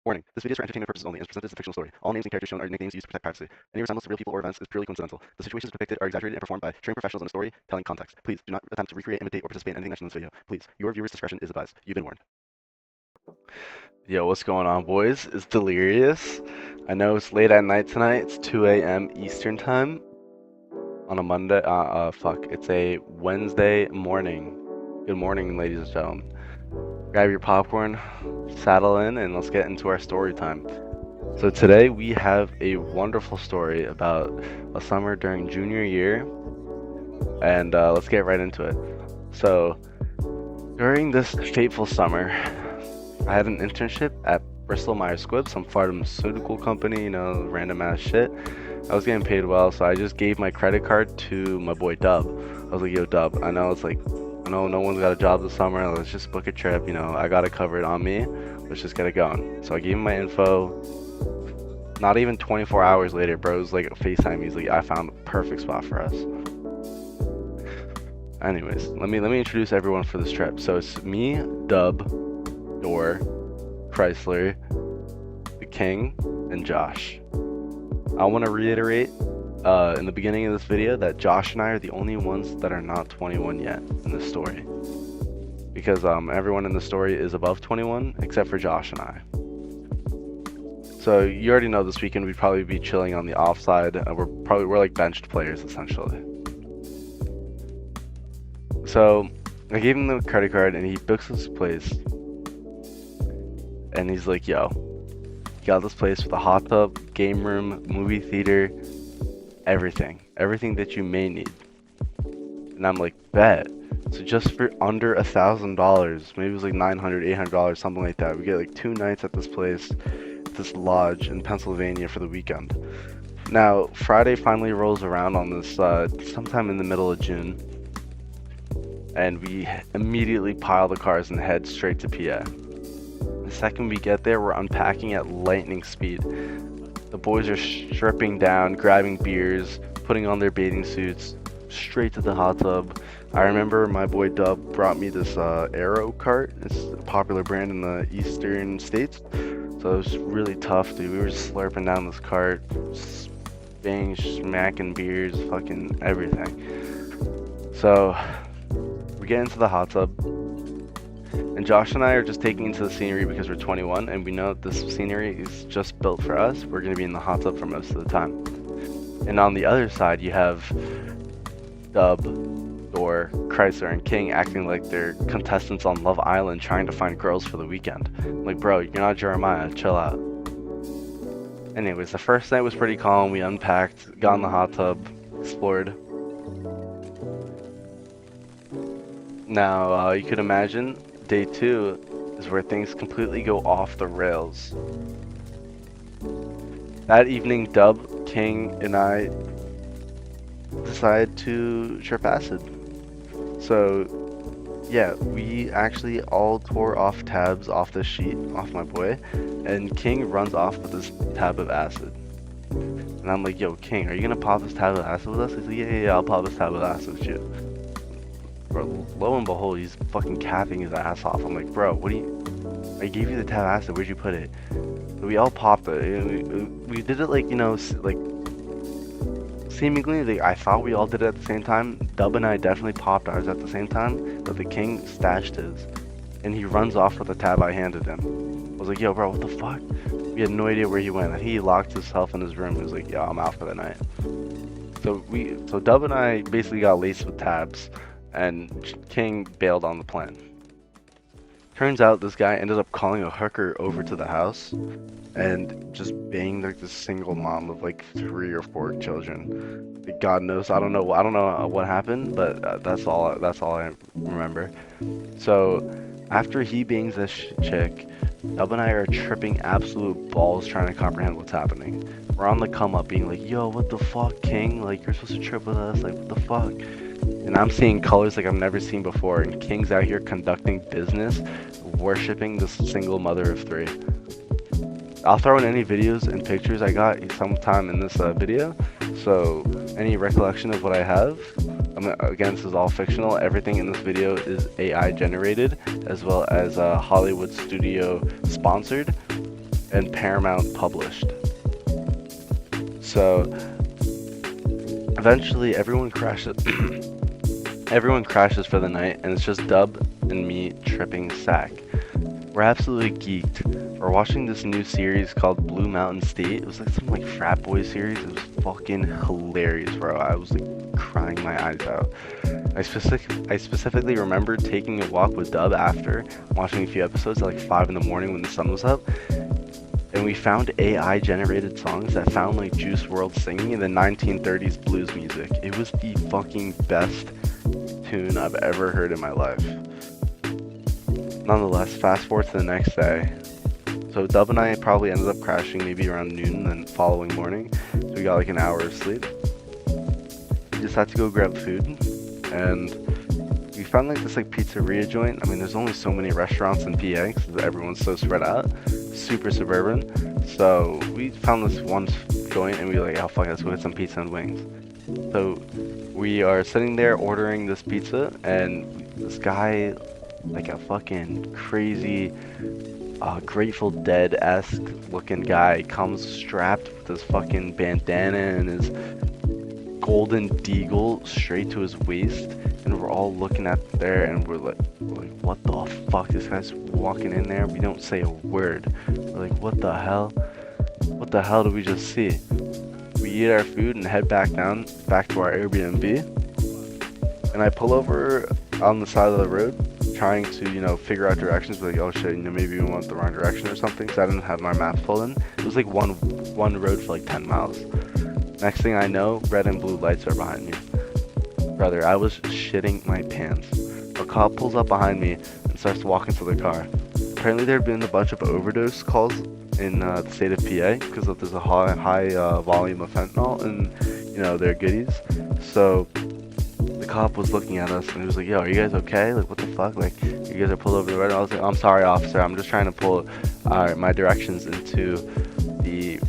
Warning: this video is for entertainment purposes only and is presented as a fictional story. All names and characters shown are nicknames used to protect privacy. Any resemblance to real people or events is purely coincidental. The situations depicted are exaggerated and performed by trained professionals in a storytelling context. Please do not attempt to recreate, imitate, or participate in anything mentioned in this video. Please, your viewers' discretion is advised. You've been warned. Yo, what's going on, boys? It's Delirious. I know it's late at night tonight. It's 2 a.m. Eastern time on a Monday. It's a Wednesday morning. Good morning, ladies and gentlemen. Grab your popcorn, saddle in, and let's get into our story time. So today we have a wonderful story about a summer during junior year, and let's get right into it. So during this fateful summer, I had an internship at Bristol Myers Squibb, some pharmaceutical company, random ass shit. I was getting paid well, so I just gave my credit card to my boy Dub. I was like, yo, Dub, I know no one's got a job this summer. Let's just book a trip. I got it covered on me. Let's just get it going. So I gave him my info. Not even 24 hours later, bro, it was like a FaceTime. He's like, I found the perfect spot for us. Anyways, let me introduce everyone for this trip. So it's me, Dub, Door, Chrysler, the King, and Josh. I want to reiterate in the beginning of this video that Josh and I are the only ones that are not 21 yet in this story. Because everyone in the story is above 21 except for Josh and I. So you already know this weekend we'd probably be chilling on the offside. We're like benched players essentially. So I gave him the credit card and he books this place. And he's like, yo, you got this place with a hot tub, game room, movie theater, everything that you may need. And I'm like, bet. So just for under $1,000, maybe it was like $900, $800, something like that, we get like 2 nights at this place, this lodge in Pennsylvania for the weekend. Now, Friday finally rolls around on this sometime in the middle of June, and we immediately pile the cars and head straight to PA. The second we get there, we're unpacking at lightning speed. The boys are stripping down, grabbing beers, putting on their bathing suits, straight to the hot tub. I remember my boy Dub brought me this Aero cart. It's a popular brand in the eastern states. So it was really tough, dude. We were slurping down this cart, bang, smacking beers, fucking everything. So we get into the hot tub. And Josh and I are just taking into the scenery because we're 21 and we know this scenery is just built for us. We're going to be in the hot tub for most of the time. And on the other side, you have Dub, Door, Chrysler, and King acting like they're contestants on Love Island trying to find girls for the weekend. I'm like, bro, you're not Jeremiah, chill out. Anyways, the first night was pretty calm. We unpacked, got in the hot tub, explored. Now, you could imagine day 2 is where things completely go off the rails. That evening, Dub, King, and I decided to trip acid. So, yeah, we actually all tore off tabs off the sheet, off my boy, and King runs off with this tab of acid. And I'm like, yo, King, are you gonna pop this tab of acid with us? He's like, yeah, I'll pop this tab of acid with you. Bro, lo and behold, he's fucking capping his ass off. I'm like, bro, I gave you the tab acid, where'd you put it? So we all popped it. We did it like, seemingly, I thought we all did it at the same time. Dub and I definitely popped ours at the same time, but the King stashed his. And he runs off with the tab I handed him. I was like, yo, bro, what the fuck? We had no idea where he went. And he locked himself in his room. He was like, yo, I'm out for the night. So Dub and I basically got laced with tabs. And King bailed on the plan. Turns out this guy ended up calling a hooker over to the house and just banged like this single mom of like 3 or 4 children. God knows, I don't know what happened, but that's all I remember. So after he bangs this chick, Dub and I are tripping absolute balls trying to comprehend what's happening. We're on the come up being like, yo, what the fuck, King? Like, you're supposed to trip with us, like, what the fuck? And I'm seeing colors like I've never seen before, and King's out here conducting business, worshipping this single mother of 3. I'll throw in any videos and pictures I got sometime in this video, so any recollection of what I have, again, this is all fictional. Everything in this video is AI generated, as well as Hollywood studio sponsored. and Paramount published. So eventually everyone crashes for the night, and it's just Dub and me tripping sack. We're absolutely geeked. We're watching this new series called Blue Mountain State. It was like some like frat boy series. It was fucking hilarious, bro. I was like crying my eyes out. I specifically remember taking a walk with Dub after watching a few episodes at like 5 in the morning when the sun was up, and we found AI generated songs that found like Juice WRLD singing in the 1930s blues music. It was the fucking best tune I've ever heard in my life. Nonetheless, fast forward to the next day. So Dub and I probably ended up crashing maybe around noon the following morning. So we got like an hour of sleep. We just had to go grab food, and we found like this like pizzeria joint. I mean, there's only so many restaurants in PA because everyone's so spread out, super suburban. So we found this one joint, and we were like, oh fuck, let's go get some pizza and wings. So we are sitting there ordering this pizza, and this guy, like a fucking crazy Grateful Dead-esque looking guy, comes strapped with his fucking bandana and his golden deagle straight to his waist, and we're all looking at there, and we're like, what the fuck? This guy's walking in there. We don't say a word. We're like, what the hell? What the hell did we just see? We eat our food and head back to our Airbnb, and I pull over on the side of the road, trying to, figure out directions, but like, oh shit, maybe we went the wrong direction or something, because I didn't have my map pulled in. It was like one road for like 10 miles. Next thing I know, red and blue lights are behind me. Brother, I was shitting my pants. A cop pulls up behind me and starts walking to the car. Apparently there had been a bunch of overdose calls in the state of PA, because there's a high volume of fentanyl in, their goodies. So the cop was looking at us, and he was like, yo, are you guys okay? Like, what the fuck? Like, you guys are pulled over the road? I was like, I'm sorry, officer. I'm just trying to pull my directions into the,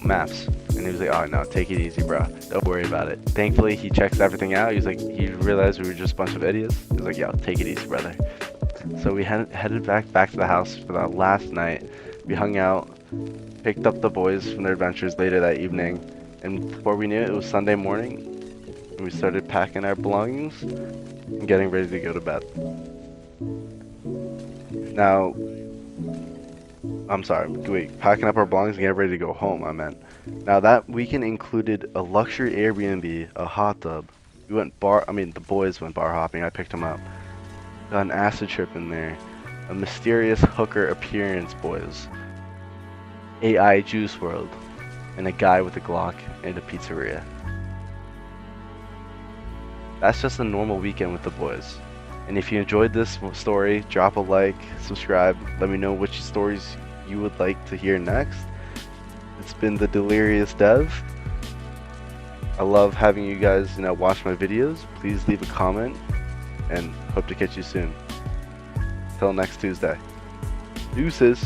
maps. And he was like, oh, no, take it easy, bro. Don't worry about it. Thankfully, he checks everything out. He realized we were just a bunch of idiots. He was like, yo, take it easy, brother. So we headed back to the house for that last night. We hung out, picked up the boys from their adventures later that evening, and before we knew it, it was Sunday morning, and we started packing our belongings and getting ready to go to bed. Now, I'm sorry, wait, packing up our belongings and getting ready to go home, I meant. Now that weekend included a luxury Airbnb, a hot tub. The boys went bar hopping, I picked them up. Got an acid trip in there. A mysterious hooker appearance, boys. AI Juice WRLD. And a guy with a Glock and a pizzeria. That's just a normal weekend with the boys. And if you enjoyed this story, drop a like, subscribe, let me know which stories you would like to hear next. It's been the Delirious Dev. I love having you guys, watch my videos. Please leave a comment, and hope to catch you soon. Till next Tuesday. Deuces.